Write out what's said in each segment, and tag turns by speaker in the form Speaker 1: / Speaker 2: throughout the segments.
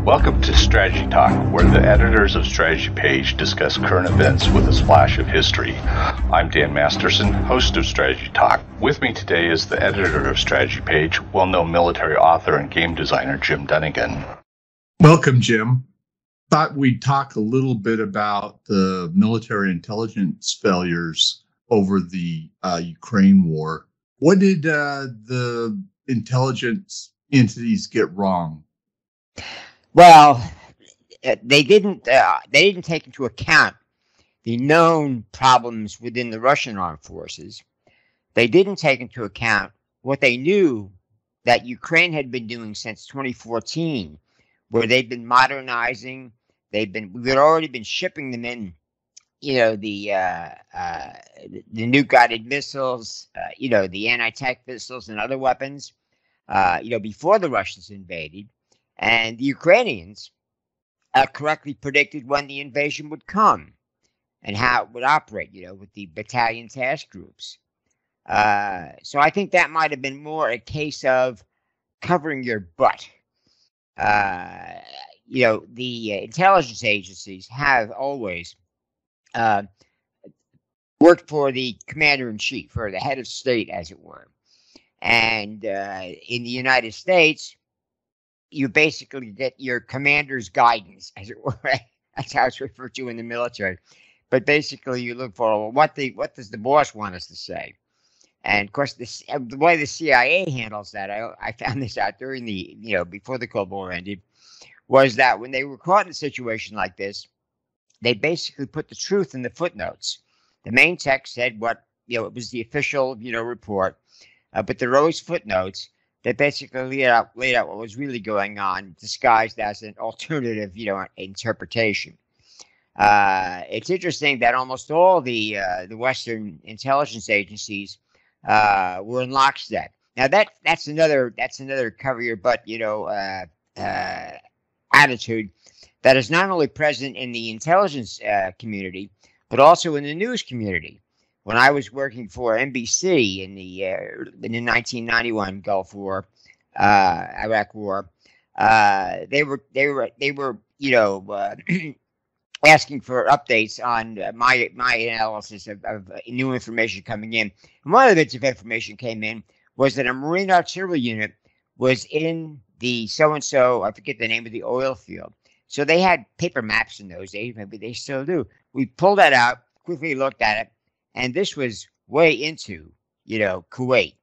Speaker 1: Welcome to Strategy Talk, where the editors of Strategy Page discuss current events with a splash of history. I'm Dan Masterson, host of Strategy Talk. With me today is the editor of Strategy Page, well-known military author and game designer Jim Dunnigan.
Speaker 2: Welcome, Jim. Thought we'd talk a little bit about the military intelligence failures over the Ukraine war. What did the intelligence entities get wrong?
Speaker 3: Well, they didn't take into account the known problems within the Russian armed forces. They didn't take into account what they knew that Ukraine had been doing since 2014, where they'd been modernizing. We'd already been shipping them in, the new guided missiles, the anti-tank missiles and other weapons, before the Russians invaded. And the Ukrainians correctly predicted when the invasion would come and how it would operate, with the battalion task groups. So I think that might have been more a case of covering your butt. The intelligence agencies have always worked for the commander-in-chief, or the head of state, as it were. And in the United States, you basically get your commander's guidance, as it were. That's how it's referred to in the military. But basically, you look for, well, what does the boss want us to say? And of course, the way the CIA handles that, I found this out during before the Cold War ended, was that when they were caught in a situation like this, they basically put the truth in the footnotes. The main text said it was the official, report, but there were always footnotes that basically laid out what was really going on, disguised as an alternative, interpretation. It's interesting that almost all the Western intelligence agencies were in lockstep. Now that's another cover your butt, attitude that is not only present in the intelligence community, but also in the news community. When I was working for NBC in the 1991 Gulf War, Iraq War, they were asking for updates on my analysis of new information coming in. And one of the bits of information came in was that a Marine artillery unit was in the so-and-so, I forget the name of the oil field. So they had paper maps in those days, maybe they still do. We pulled that out, quickly looked at it, and this was way into, Kuwait.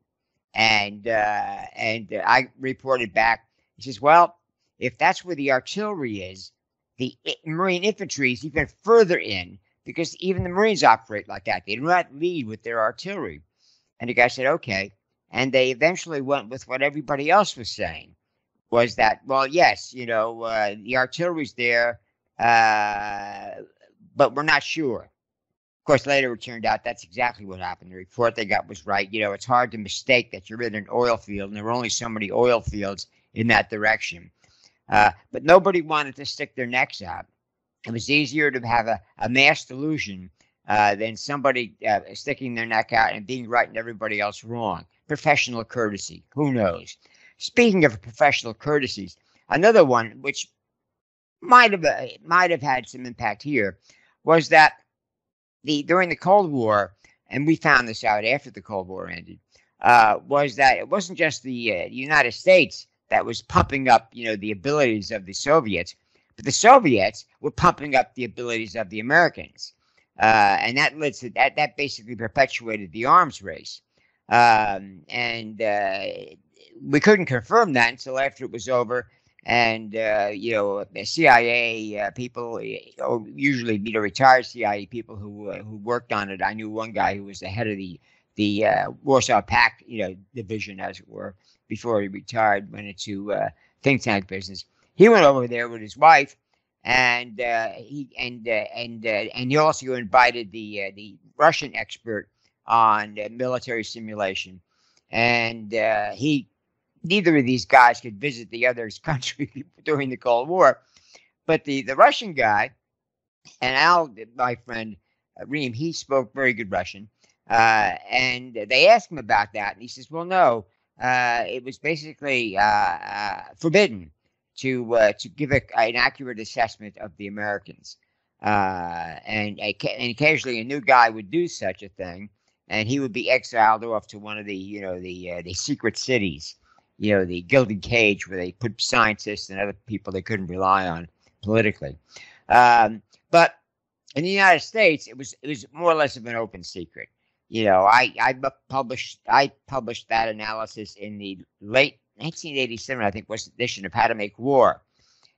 Speaker 3: And I reported back. He says, well, if that's where the artillery is, the Marine infantry is even further in, because even the Marines operate like that. They do not lead with their artillery. And the guy said, okay. And they eventually went with what everybody else was saying, was that, well, yes, the artillery's there, but we're not sure. Of course, later it turned out that's exactly what happened. The report they got was right. It's hard to mistake that you're in an oil field, and there were only so many oil fields in that direction. But nobody wanted to stick their necks out. It was easier to have a mass delusion than somebody sticking their neck out and being right and everybody else wrong. Professional courtesy. Who knows? Speaking of professional courtesies, another one which might have had some impact here was that during the Cold War, and we found this out after the Cold War ended, was that it wasn't just the United States that was pumping up, the abilities of the Soviets, but the Soviets were pumping up the abilities of the Americans, and that led to that basically perpetuated the arms race, and we couldn't confirm that until after it was over. And, CIA people, usually, retired CIA people who worked on it. I knew one guy who was the head of the Warsaw Pact, division, as it were, before he retired, went into think tank business. He went over there with his wife, and he also invited the Russian expert on military simulation, and neither of these guys could visit the other's country during the Cold War. But the Russian guy, and Al, my friend, Reem, he spoke very good Russian. And they asked him about that. And he says, well, no, it was basically forbidden to give an accurate assessment of the Americans. And occasionally a new guy would do such a thing, and he would be exiled off to one of the secret cities, the gilded cage where they put scientists and other people they couldn't rely on politically. But in the United States, it was more or less of an open secret. I published that analysis in the late 1987, I think, was the edition of How to Make War.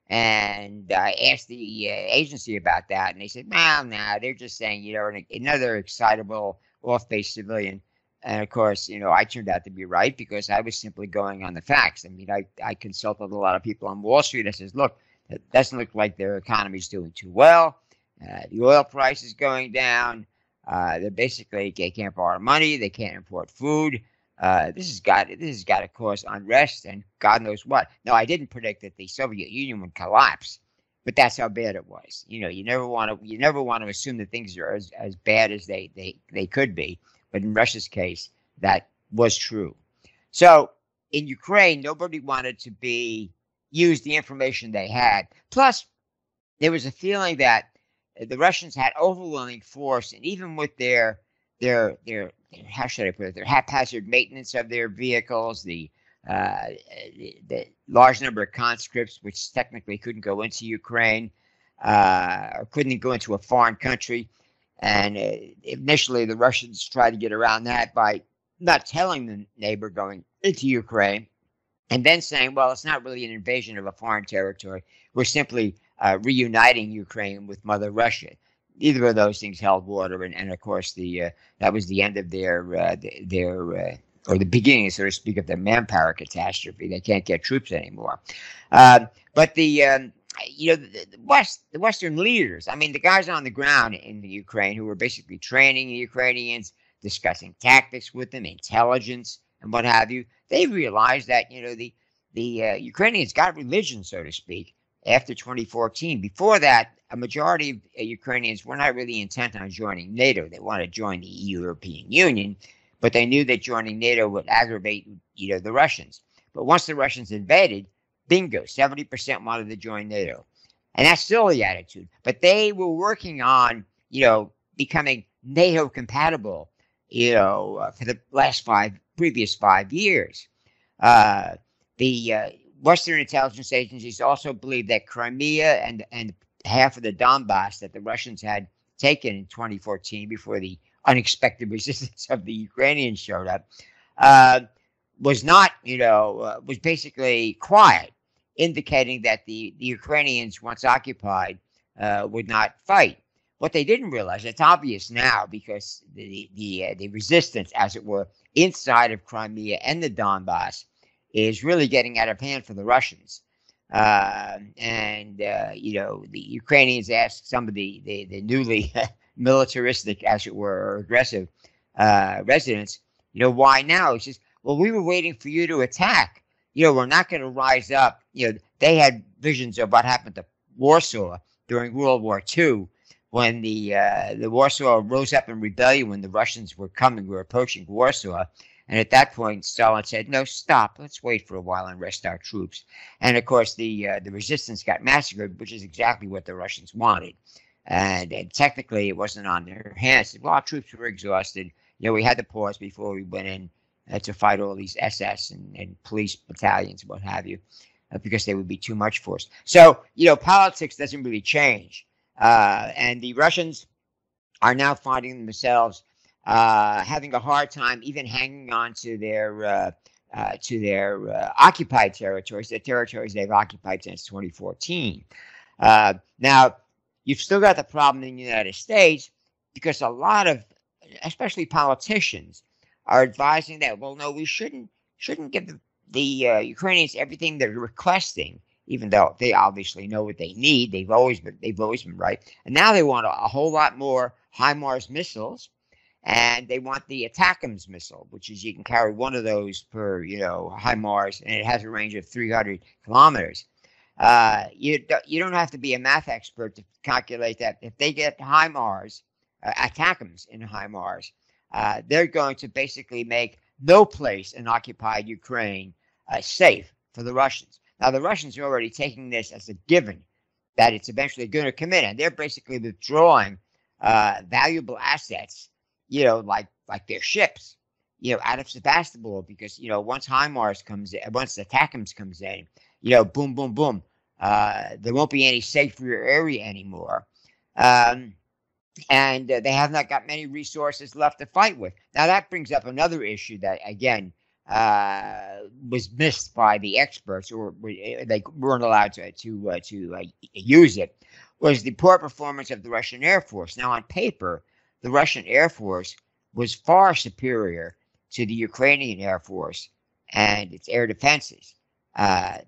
Speaker 3: And I asked the agency about that, and they said, no, they're just saying, another excitable off-base civilian. And of course, I turned out to be right because I was simply going on the facts. I mean, I consulted a lot of people on Wall Street. I says, look, it doesn't look like their economy is doing too well. The oil price is going down. They can't borrow money. They can't import food. This has got to cause unrest and God knows what. No, I didn't predict that the Soviet Union would collapse, but that's how bad it was. You never want to assume that things are as bad as they could be. But in Russia's case, that was true. So in Ukraine, nobody wanted to use the information they had. Plus, there was a feeling that the Russians had overwhelming force, and even with their how should I put it, their haphazard maintenance of their vehicles, the large number of conscripts which technically couldn't go into Ukraine or couldn't go into a foreign country. And initially, the Russians tried to get around that by not telling the neighbor going into Ukraine, and then saying, well, it's not really an invasion of a foreign territory. We're simply reuniting Ukraine with Mother Russia. Either of those things held water, and of course, that was the end of their or the beginning, so to speak, of their manpower catastrophe. They can't get troops anymore. But the Western leaders, I mean, the guys on the ground in the Ukraine who were basically training the Ukrainians, discussing tactics with them, intelligence, and what have you, they realized that the Ukrainians got religion, so to speak, after 2014. Before that, a majority of Ukrainians were not really intent on joining NATO. They wanted to join the European Union, but they knew that joining NATO would aggravate, the Russians. But once the Russians invaded, bingo, 70% wanted to join NATO. And that's still the attitude. But they were working on, becoming NATO compatible, for the previous 5 years. The Western intelligence agencies also believed that Crimea and half of the Donbass that the Russians had taken in 2014 before the unexpected resistance of the Ukrainians showed up was not, was basically quiet, indicating that the Ukrainians, once occupied, would not fight. What they didn't realize, it's obvious now because the resistance, as it were, inside of Crimea and the Donbass is really getting out of hand for the Russians. The Ukrainians asked some of the newly militaristic, as it were, or aggressive residents, why now? He says, well, we were waiting for you to attack. We're not going to rise up. They had visions of what happened to Warsaw during World War II, when the Warsaw rose up in rebellion when the Russians were approaching Warsaw. And at that point, Stalin said, no, stop. Let's wait for a while and rest our troops. And, of course, the resistance got massacred, which is exactly what the Russians wanted. And technically, it wasn't on their hands. Well, our troops were exhausted. We had to pause before we went in to fight all these SS and police battalions, what have you, because they would be too much for us. So, politics doesn't really change. And the Russians are now finding themselves having a hard time even hanging on to their occupied territories, the territories they've occupied since 2014. Now, you've still got the problem in the United States because a lot of, especially politicians, are advising that, well, no, we shouldn't give the Ukrainians everything they're requesting, even though they obviously know what they need. They've always been right, and now they want a whole lot more HIMARS missiles. And they want the ATACMS missile, which is you can carry one of those per, HIMARS, and it has a range of 300 kilometers. You don't have to be a math expert to calculate that if they get HIMARS, ATACMS in HIMARS, they're going to basically make no place in occupied Ukraine safe for the Russians. Now, the Russians are already taking this as a given that it's eventually going to come in, and they're basically withdrawing valuable assets, like their ships, out of Sebastopol, because once HIMARS comes in, once the ATACMS comes in, boom, boom, boom, there won't be any safer area anymore, and they have not got many resources left to fight with. Now that brings up another issue that again was missed by the experts, or they weren't allowed to use it, was the poor performance of the Russian Air Force. Now, on paper, the Russian Air Force was far superior to the Ukrainian Air Force and its air defenses.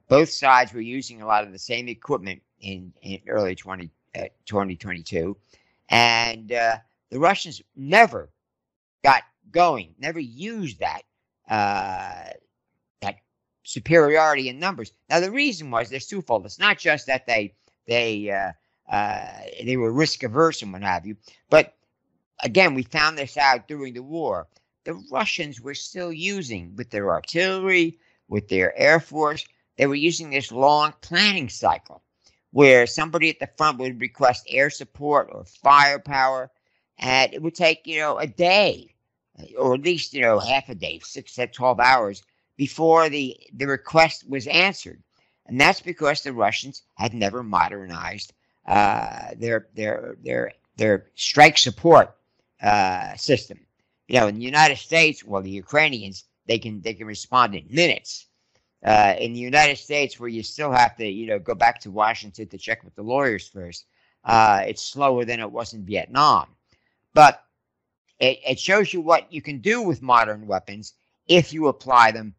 Speaker 3: Both sides were using a lot of the same equipment in early 2022, and the Russians never got going, never used that superiority in numbers. Now, the reason was there's twofold. It's not just that they were risk averse and what have you, but again, we found this out during the war. The Russians were still using, with their artillery, with their air force, they were using this long planning cycle where somebody at the front would request air support or firepower, and it would take, a day, or at least, half a day, 6 to 12 hours before the request was answered. And that's because the Russians had never modernized their strike support system. In the United States, well, the Ukrainians, they can respond in minutes. In the United States, where you still have to, go back to Washington to check with the lawyers first, it's slower than it was in Vietnam. But it shows you what you can do with modern weapons if you apply them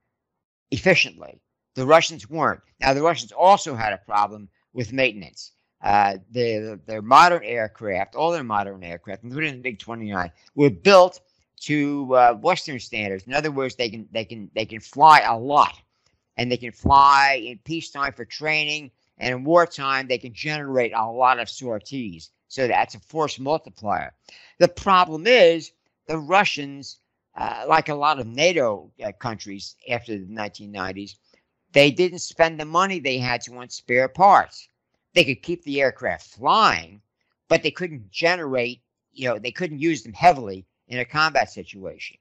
Speaker 3: efficiently. The Russians weren't. Now, the Russians also had a problem with maintenance. Their modern aircraft, all their modern aircraft, including the MiG-29, were built to Western standards. In other words, they can fly a lot, and they can fly in peacetime for training, and in wartime they can generate a lot of sorties. So that's a force multiplier. The problem is the Russians, like a lot of NATO countries after the 1990s, they didn't spend the money they had to on spare parts. They could keep the aircraft flying, but they couldn't generate, they couldn't use them heavily in a combat situation.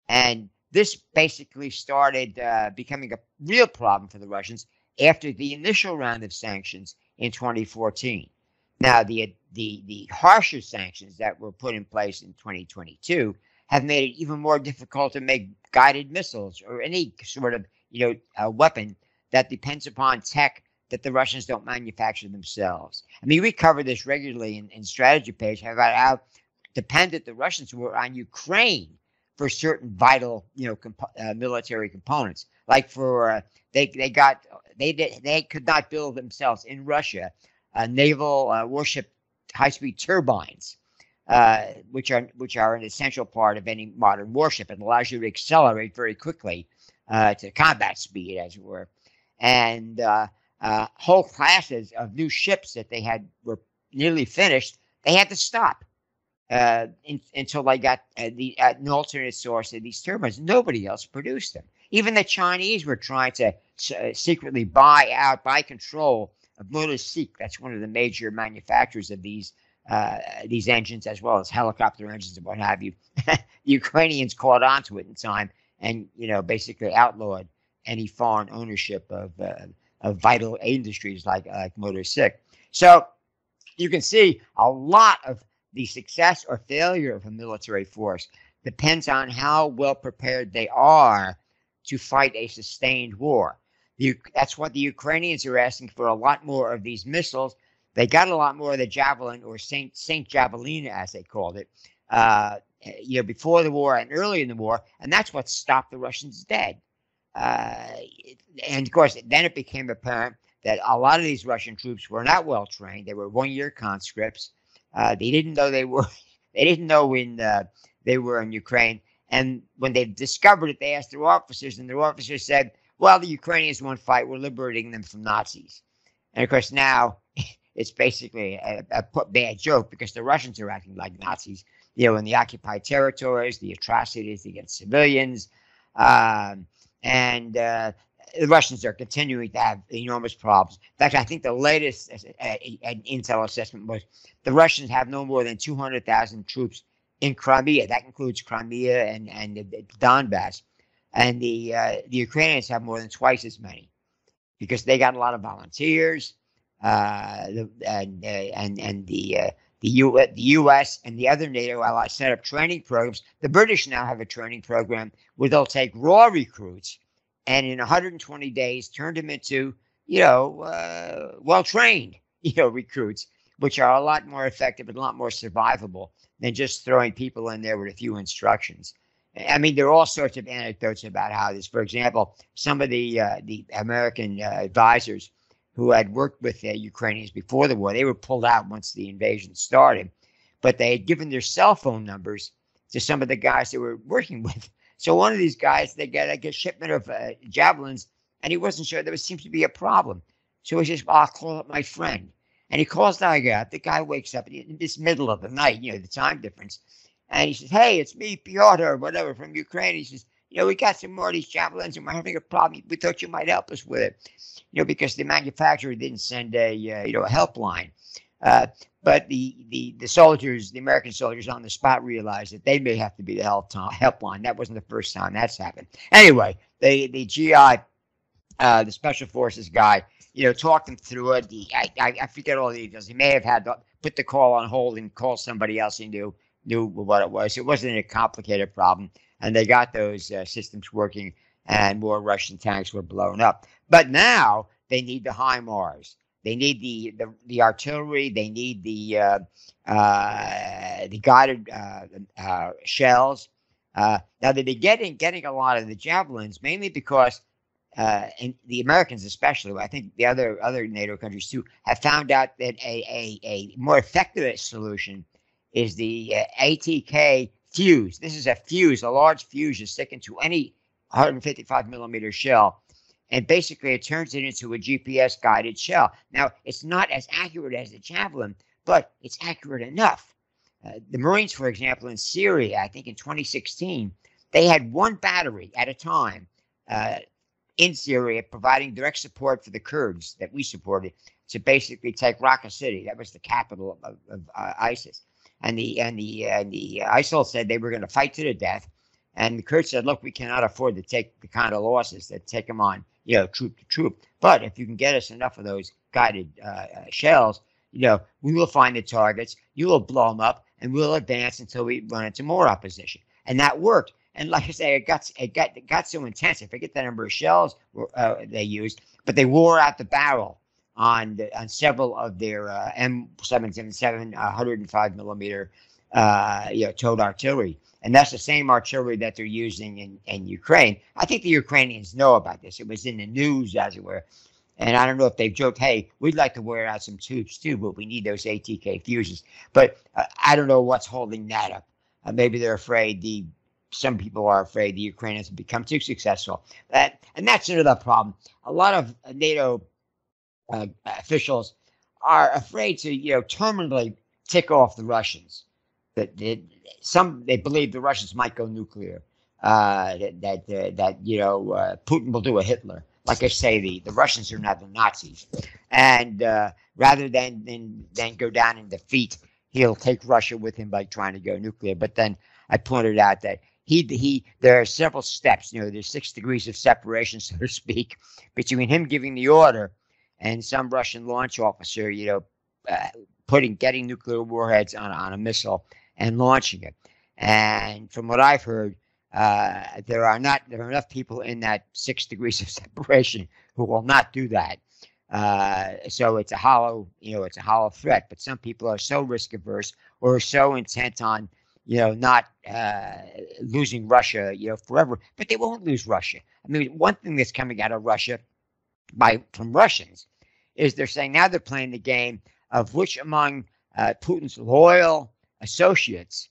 Speaker 3: And this basically started becoming a real problem for the Russians after the initial round of sanctions in 2014. Now, the harsher sanctions that were put in place in 2022 have made it even more difficult to make guided missiles or any sort of a weapon that depends upon tech that the Russians don't manufacture themselves. I mean, we cover this regularly in Strategy Page about how dependent the Russians were on Ukraine for certain vital, military components. Like for they could not build themselves in Russia naval warship high-speed turbines, which are an essential part of any modern warship. It allows you to accelerate very quickly to combat speed, as it were. And whole classes of new ships that they were nearly finished, they had to stop until they got an alternate source of these turbines. Nobody else produced them. Even the Chinese were trying to secretly buy control of Motor-Seek. That's one of the major manufacturers of these engines, as well as helicopter engines and what have you. The Ukrainians caught on to it in time and, basically outlawed any foreign ownership of vital industries like Motor-Seek. So you can see a lot of the success or failure of a military force depends on how well prepared they are to fight a sustained war. That's what the Ukrainians are asking for, a lot more of these missiles. They got a lot more of the Javelin, or Saint Javelina, as they called it, before the war and early in the war, and that's what stopped the Russians dead. And of course, then it became apparent that a lot of these Russian troops were not well trained. They were one-year conscripts. They didn't know they were. They didn't know when they were in Ukraine. And when they discovered it, they asked their officers, and their officers said, "Well, the Ukrainians won't fight. We're liberating them from Nazis." And of course, now it's basically a bad joke because the Russians are acting like Nazis. In the occupied territories, the atrocities against civilians, and the Russians are continuing to have enormous problems. In fact, I think the latest intel assessment was the Russians have no more than 200,000 troops in Crimea. That includes Crimea and the Donbass. And the Ukrainians have more than twice as many because they got a lot of volunteers. The U.S. and the other NATO allies set up training programs. The British now have a training program where they'll take raw recruits and in 120 days turn them into, well-trained, recruits, which are a lot more effective and a lot more survivable than just throwing people in there with a few instructions. I mean, there are all sorts of anecdotes about how this. For example, some of the American advisors who had worked with the Ukrainians before the war, they were pulled out once the invasion started, but they had given their cell phone numbers to some of the guys they were working with. So one of these guys, they got a shipment of javelins, and he wasn't sure there seems to be a problem. So he says, I'll call up my friend. And he calls the guy up. The guy wakes up in this middle of the night, the time difference. And he says, hey, it's me, Piotr, or whatever, from Ukraine. He says, we got some more of these javelins, and we're having a problem. We thought you might help us with it, because the manufacturer didn't send a helpline. But the soldiers, the American soldiers on the spot realized that they may have to be the helpline. That wasn't the first time that's happened. Anyway, the GI, the Special Forces guy, talked them through it. I forget all the details. He may have had to put the call on hold and call somebody else he knew what it was. It wasn't a complicated problem. And they got those systems working, and more Russian tanks were blown up. But now they need the HIMARS. They need the artillery. They need the guided shells. Now they've been getting a lot of the javelins, mainly because and the Americans especially, I think the other NATO countries too, have found out that a more effective solution is the ATK fuse. This is a fuse, a large fuse you stick into any 155 millimeter shell, and basically it turns it into a GPS guided shell. Now, it's not as accurate as the javelin, but it's accurate enough. The Marines, for example, in Syria, I think in 2016, they had one battery at a time in Syria providing direct support for the Kurds that we supported to basically take Raqqa City. That was the capital of ISIS. And the ISIL said they were going to fight to the death, and the Kurds said, "Look, we cannot afford to take the kind of losses that take them on, troop to troop. But if you can get us enough of those guided shells, we will find the targets, you will blow them up, and we'll advance until we run into more opposition." And that worked. And like I say, it got so intense. I forget the number of shells they used, but they wore out the barrel on several of their M777 105 millimeter towed artillery, and that's the same artillery that they're using in Ukraine. I think the Ukrainians know about this. It was in the news, as it were, and I don't know if they've joked, "Hey, we'd like to wear out some troops too, but we need those ATK fuses." But I don't know what's holding that up. Maybe they're afraid. Some people are afraid the Ukrainians have become too successful. And that's another problem. A lot of NATO officials are afraid to, terminally tick off the Russians. That they believe the Russians might go nuclear. Putin will do a Hitler. Like I say, the Russians are not the Nazis, and rather than go down in defeat, he'll take Russia with him by trying to go nuclear. But then I pointed out that there are several steps. There's 6 degrees of separation, so to speak, between him giving the order and some Russian launch officer, getting nuclear warheads on a missile and launching it. And from what I've heard, there are enough people in that 6 degrees of separation who will not do that. So it's a hollow threat. But some people are so risk averse or so intent on, not losing Russia, forever. But they won't lose Russia. I mean, one thing that's coming out of Russia from Russians is they're saying now they're playing the game of which among Putin's loyal associates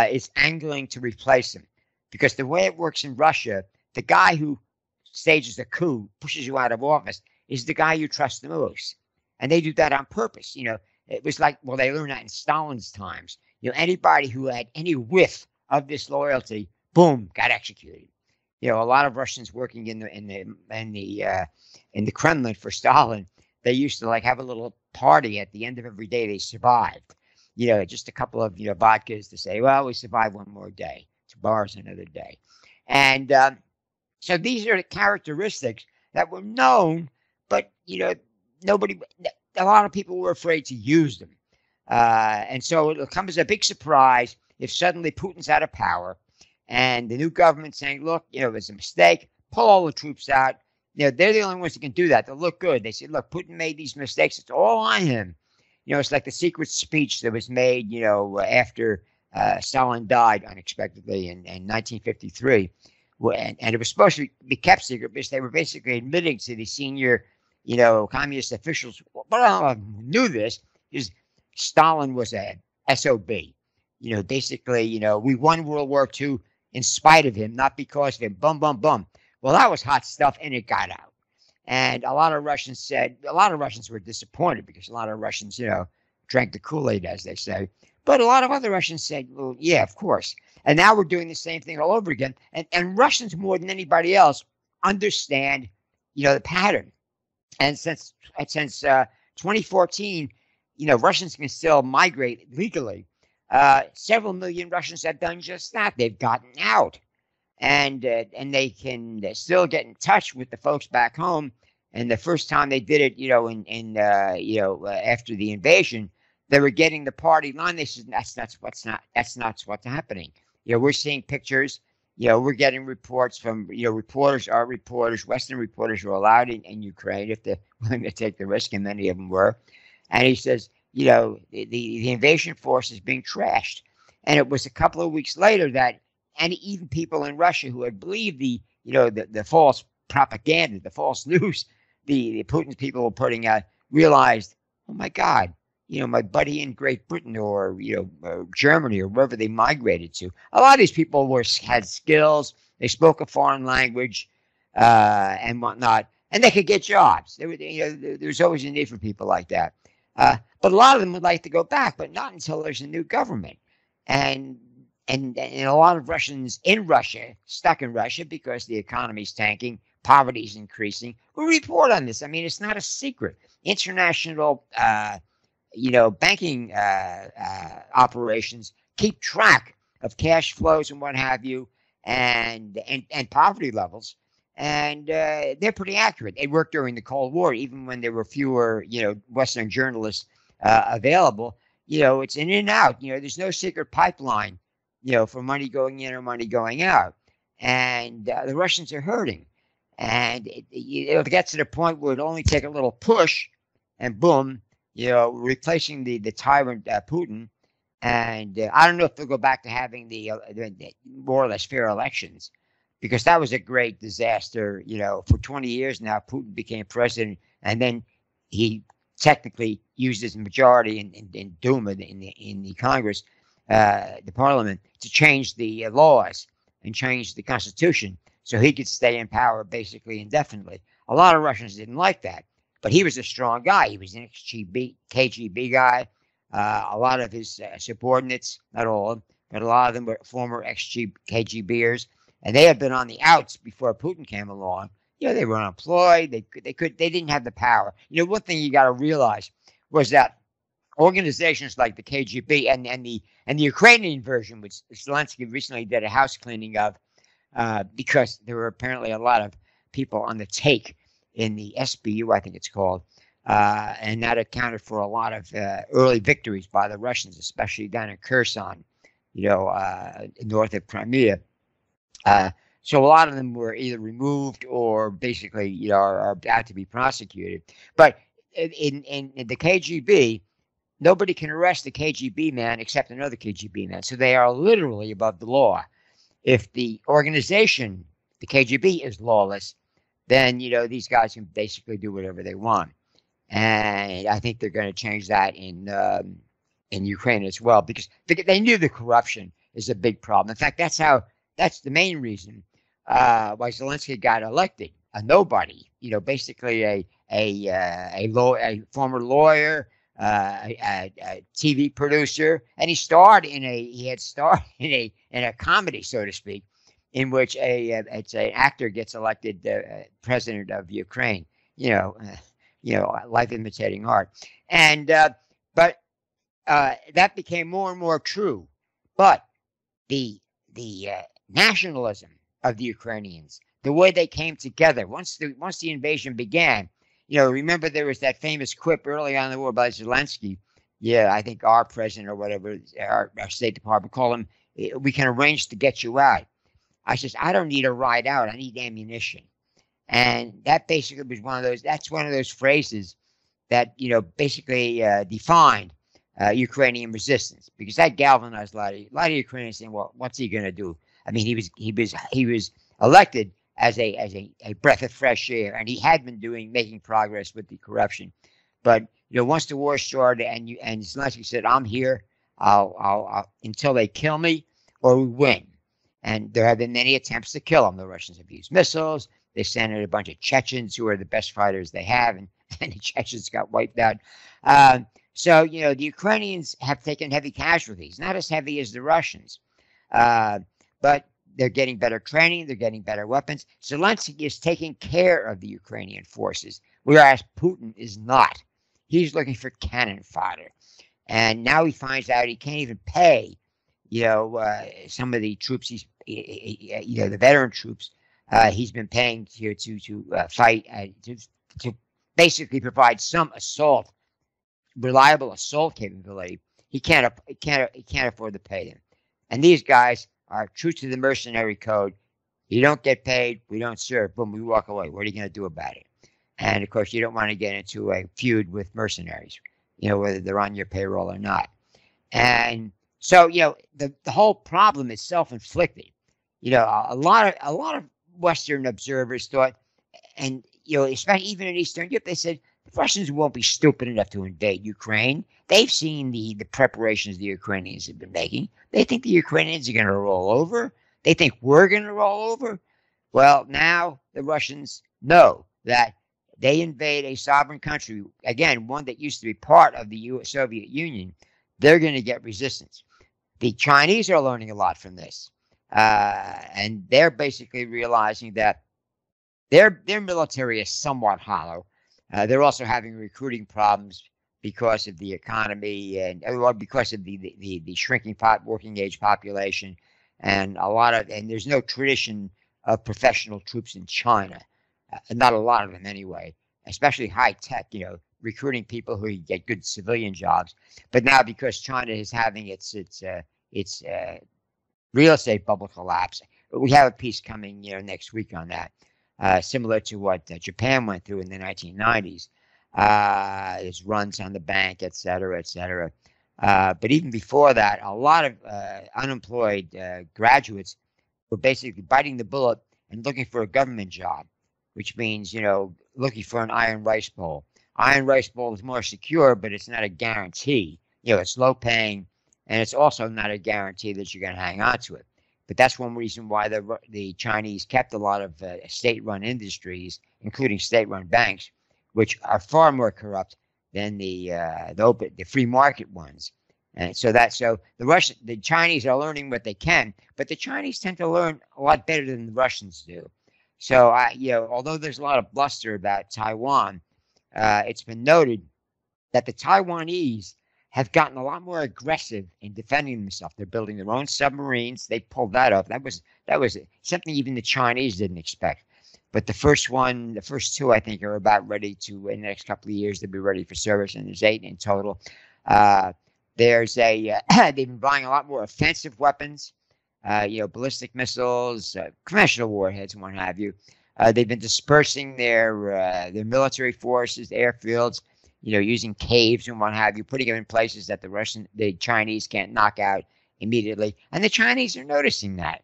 Speaker 3: is angling to replace him. Because the way it works in Russia, the guy who stages a coup, pushes you out of office, is the guy you trust the most. And they do that on purpose. It was like, they learned that in Stalin's times. Anybody who had any whiff of disloyalty, boom, got executed. a lot of Russians working in the Kremlin for Stalin, they used to like have a little party at the end of every day they survived. Just a couple of vodkas to say, well, we survived one more day. Tomorrow's another day, and so these are the characteristics that were known, but nobody. A lot of people were afraid to use them, and so it comes as a big surprise if suddenly Putin's out of power, and the new government saying, "Look, it was a mistake. Pull all the troops out." They're the only ones that can do that. They'll look good. They say, "Look, Putin made these mistakes. It's all on him." It's like the secret speech that was made, after Stalin died unexpectedly in 1953. And it was supposed to be kept secret because they were basically admitting to the senior, communist officials, but knew this, is Stalin was a SOB. Basically, we won World War II in spite of him, not because of him. Bum, bum, bum. Well, that was hot stuff, and it got out. And a lot of Russians were disappointed because a lot of Russians, drank the Kool-Aid, as they say. But a lot of other Russians said, well, yeah, of course. And now we're doing the same thing all over again. And Russians, more than anybody else, understand, the pattern. And since 2014, Russians can still migrate legally. Several million Russians have done just that. They've gotten out. And they can still get in touch with the folks back home. And the first time they did it, after the invasion, they were getting the party line. They said that's not what's happening. We're seeing pictures. We're getting reports from reporters, our reporters, Western reporters who are allowed in Ukraine if they're willing to take the risk, and many of them were. And he says, the invasion force is being trashed. And it was a couple of weeks later that. And even people in Russia who had believed the false propaganda, the false news, the Putin's people were putting out, realized, oh my God, my buddy in Great Britain or Germany or wherever they migrated to. A lot of these people had skills. They spoke a foreign language and whatnot, and they could get jobs. There's always a need for people like that. But a lot of them would like to go back, but not until there's a new government. And a lot of Russians in Russia, stuck in Russia because the economy's tanking, poverty's increasing, will report on this. I mean, it's not a secret. International, banking operations keep track of cash flows and what have you, and poverty levels, and they're pretty accurate. They worked during the Cold War, even when there were fewer, Western journalists available. It's in and out. There's no secret pipeline. For money going in or money going out. And the Russians are hurting. And it gets to the point where it only take a little push and boom, replacing the tyrant Putin. And I don't know if they'll go back to having the more or less fair elections, because that was a great disaster. For 20 years now, Putin became president, and then he technically used his majority in Duma, in the Congress, the parliament, to change the laws and change the constitution so he could stay in power basically indefinitely. A lot of Russians didn't like that, but he was a strong guy. He was an KGB guy. A lot of his subordinates, not all of them, but a lot of them were former KGBers, and they had been on the outs before Putin came along. They were unemployed. They didn't have the power. One thing you got to realize was that organizations like the KGB and the Ukrainian version, which Zelensky recently did a house cleaning of, because there were apparently a lot of people on the take in the SBU, I think it's called, and that accounted for a lot of early victories by the Russians, especially down in Kherson, north of Crimea. So a lot of them were either removed or basically, are about to be prosecuted. But in the KGB, nobody can arrest the KGB man except another KGB man. So they are literally above the law. If the organization, the KGB, is lawless, then, these guys can basically do whatever they want. And I think they're going to change that in Ukraine as well, because they knew the corruption is a big problem. In fact, that's the main reason why Zelensky got elected. A nobody, basically a former lawyer, a TV producer, and he had starred in a comedy, so to speak, in which it's an actor gets elected president of Ukraine. Life imitating art, and but that became more and more true. But the nationalism of the Ukrainians, the way they came together once the invasion began. Remember there was that famous quip early on in the war by Zelensky. Yeah, I think our president or whatever, our State Department called him, we can arrange to get you out. I says, I don't need a ride out. I need ammunition. And that basically was that's one of those phrases that, basically defined Ukrainian resistance, because that galvanized a lot of Ukrainians saying, well, what's he going to do? I mean, he was elected as a breath of fresh air, and he had been making progress with the corruption. But once the war started, and Zelensky said, "I'm here. I'll until they kill me or we win." And there have been many attempts to kill him. The Russians have used missiles. They sent in a bunch of Chechens who are the best fighters they have, and the Chechens got wiped out. So the Ukrainians have taken heavy casualties, not as heavy as the Russians, but they're getting better training. They're getting better weapons. Zelensky is taking care of the Ukrainian forces, whereas Putin is not. He's looking for cannon fodder. And now he finds out he can't even pay, some of the troops, the veteran troops, he's been paying to fight, to basically provide some reliable assault capability. He can't afford to pay them. And these guys are true to the mercenary code. You don't get paid, we don't serve. Boom, we walk away. What are you going to do about it? And of course, you don't want to get into a feud with mercenaries, whether they're on your payroll or not. And so, the whole problem is self-inflicted. A lot of Western observers thought, and especially even in Eastern Europe, they said the Russians won't be stupid enough to invade Ukraine. They've seen the preparations the Ukrainians have been making. They think the Ukrainians are going to roll over. They think we're going to roll over. Well, now the Russians know that they invade a sovereign country, again, one that used to be part of the Soviet Union. They're going to get resistance. The Chinese are learning a lot from this. And they're basically realizing that their military is somewhat hollow. They're also having recruiting problems because of the economy and because of the shrinking working age population, and there's no tradition of professional troops in China, not a lot of them anyway, especially high tech. Recruiting people who get good civilian jobs. But now because China is having its real estate bubble collapse, we have a piece coming next week on that, similar to what Japan went through in the 1990s. Its runs on the bank, et cetera, et cetera. But even before that, a lot of unemployed graduates were basically biting the bullet and looking for a government job, which means, looking for an iron rice bowl. Iron rice bowl is more secure, but it's not a guarantee. It's low paying, and it's also not a guarantee that you're going to hang on to it. But that's one reason why the Chinese kept a lot of state-run industries, including state-run banks, which are far more corrupt than the free market ones. And so the Chinese are learning what they can, but the Chinese tend to learn a lot better than the Russians do. So although there's a lot of bluster about Taiwan, it's been noted that the Taiwanese have gotten a lot more aggressive in defending themselves. They're building their own submarines. They pulled that off. That was something even the Chinese didn't expect. But the first two, I think, are about ready to, in the next couple of years, they'll be ready for service, and there's 8 in total. They've been buying a lot more offensive weapons, ballistic missiles, conventional warheads, and what have you. They've been dispersing their military forces, airfields, using caves and what have you, putting them in places that the Chinese can't knock out immediately. And the Chinese are noticing that.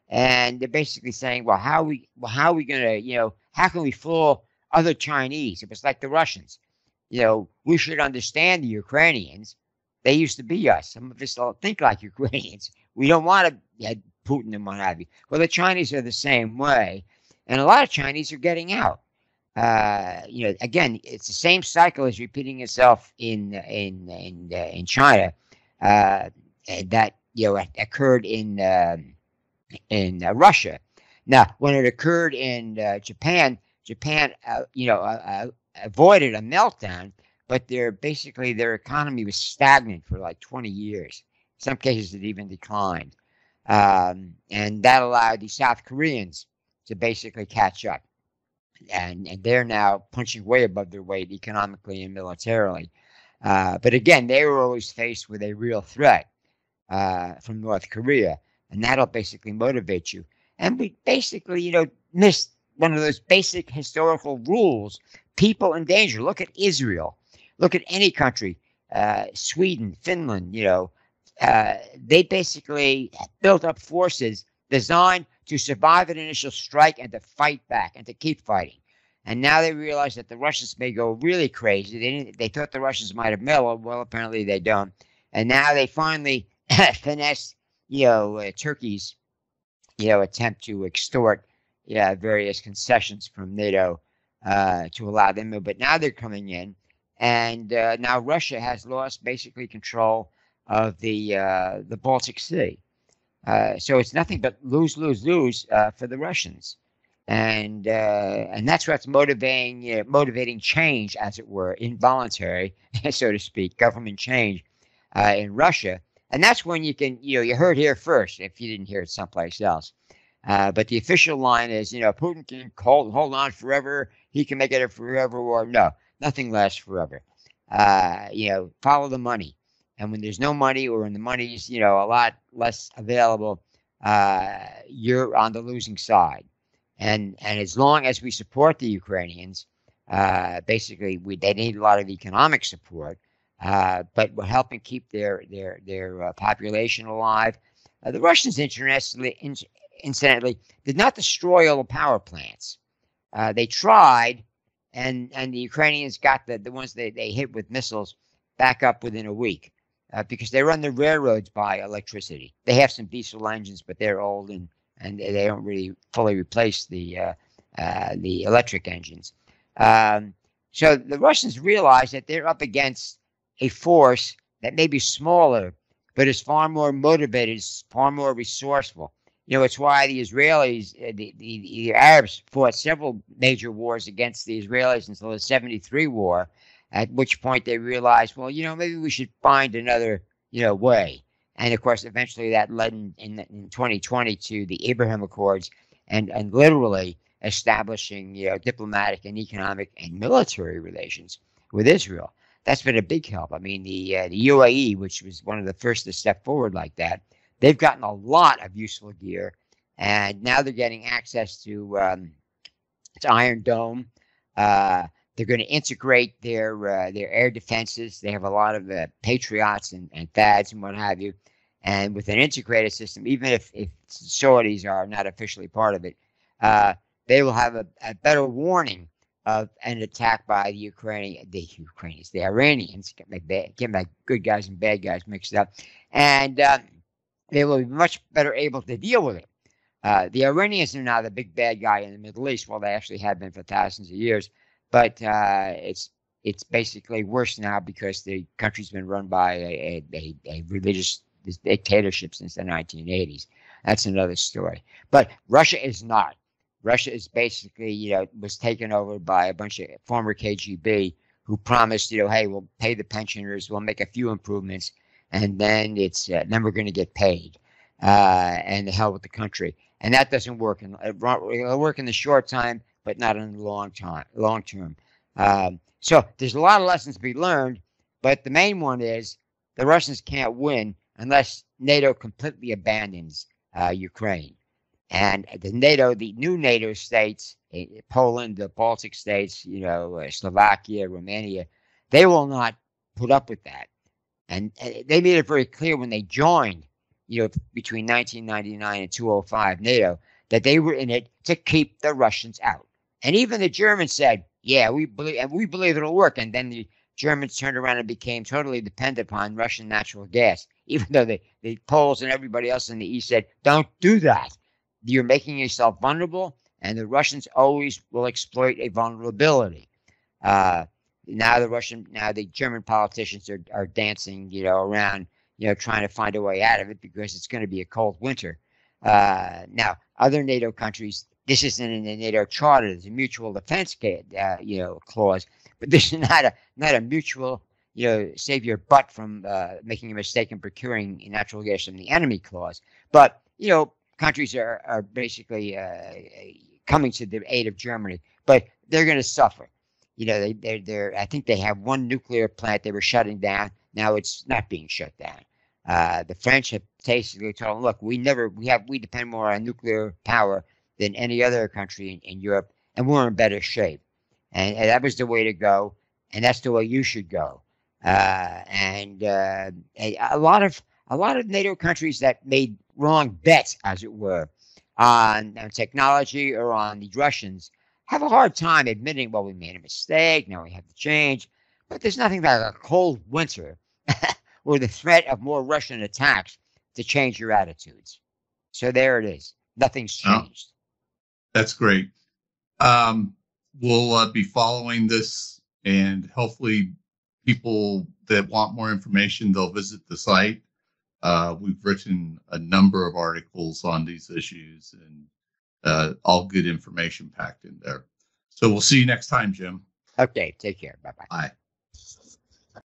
Speaker 3: And they're basically saying, well, how are we going to, how can we fool other Chinese? It was like the Russians. We should understand the Ukrainians. They used to be us. Some of us don't think like Ukrainians. We don't want to Putin and what have you. Well, the Chinese are the same way. And a lot of Chinese are getting out. Again, it's the same cycle is repeating itself in China that occurred in Russia. Now, when it occurred in Japan, avoided a meltdown, but their economy was stagnant for like 20 years. In some cases, it even declined, and that allowed the South Koreans to basically catch up, and they're now punching way above their weight economically and militarily. But again, they were always faced with a real threat from North Korea, and that'll basically motivate you. And we basically, missed one of those basic historical rules. People in danger. Look at Israel. Look at any country. Sweden, Finland, they basically built up forces designed to survive an initial strike and to fight back and to keep fighting. And now they realize that the Russians may go really crazy. They thought the Russians might have mellowed. Well, apparently they don't. And now they finally finesse, Turkey's, attempt to extort, various concessions from NATO to allow them in. But now they're coming in, and now Russia has lost basically control of the Baltic Sea. So it's nothing but lose, lose, lose for the Russians, and that's what's motivating change, as it were, involuntary, so to speak, government change in Russia. And that's when you can, you heard here first, if you didn't hear it someplace else. But the official line is, Putin can hold on forever. He can make it a forever war. No, nothing lasts forever. Follow the money. And when there's no money, or when the money's, a lot less available, you're on the losing side. And as long as we support the Ukrainians, basically they need a lot of economic support. But we're helping keep their population alive. The Russians, incidentally, did not destroy all the power plants. They tried, and the Ukrainians got the ones they hit with missiles back up within a week, because they run the railroads by electricity. They have some diesel engines, but they're old, and they don't really fully replace the electric engines. So the Russians realize that they're up against a force that may be smaller, but is far more motivated, is far more resourceful. It's why the Israelis, the Arabs fought several major wars against the Israelis until the 73 war, at which point they realized, well, maybe we should find another, way. And of course, eventually that led in 2020 to the Abraham Accords, and literally establishing, diplomatic and economic and military relations with Israel. That's been a big help. I mean, the UAE, which was one of the first to step forward like that, they've gotten a lot of useful gear, and now they're getting access to Iron Dome. They're going to integrate their air defenses. They have a lot of Patriots and THAADs and what have you. And with an integrated system, even if Saudis are not officially part of it, they will have a better warning of an attack by the Iranians, get my good guys and bad guys mixed up, and they will be much better able to deal with it. The Iranians are now the big bad guy in the Middle East. Well, they actually have been for thousands of years, but it's basically worse now because the country's been run by a religious dictatorship since the 1980s. That's another story. But Russia is not. Russia is basically, was taken over by a bunch of former KGB who promised, hey, we'll pay the pensioners, we'll make a few improvements, and then then we're going to get paid, and the hell with the country. And that doesn't work. It'll work in the short time, but not in the long term. So there's a lot of lessons to be learned, but the main one is the Russians can't win unless NATO completely abandons Ukraine. And the new NATO states, Poland, the Baltic states, Slovakia, Romania, they will not put up with that. And they made it very clear when they joined, between 1999 and 2005 NATO, that they were in it to keep the Russians out. And even the Germans said, yeah, we believe it'll work. And then the Germans turned around and became totally dependent upon Russian natural gas, even though the Poles and everybody else in the East said, don't do that. You're making yourself vulnerable, and the Russians always will exploit a vulnerability. Now the German politicians are dancing, around, trying to find a way out of it because it's going to be a cold winter. Now, other NATO countries, this isn't in the NATO charter. There's a mutual defense, clause, but this is not a mutual, save your butt from making a mistake in procuring natural gas from the enemy clause. But countries are basically coming to the aid of Germany, but they're going to suffer. I think they have one nuclear plant they were shutting down. Now it's not being shut down. The French have basically told them, look, we depend more on nuclear power than any other country in Europe, and we're in better shape. And that was the way to go, and that's the way you should go. A lot of NATO countries that made wrong bets, as it were, on technology or on the Russians have a hard time admitting, well, we made a mistake, now we have to change. But there's nothing like a cold winter or the threat of more Russian attacks to change your attitudes. So there it is. Nothing's changed.
Speaker 2: That's great. We'll be following this, and hopefully people that want more information, they'll visit the site. We've written a number of articles on these issues, and all good information packed in there. So we'll see you next time, Jim.
Speaker 3: Okay, take care. Bye-bye.
Speaker 2: Bye.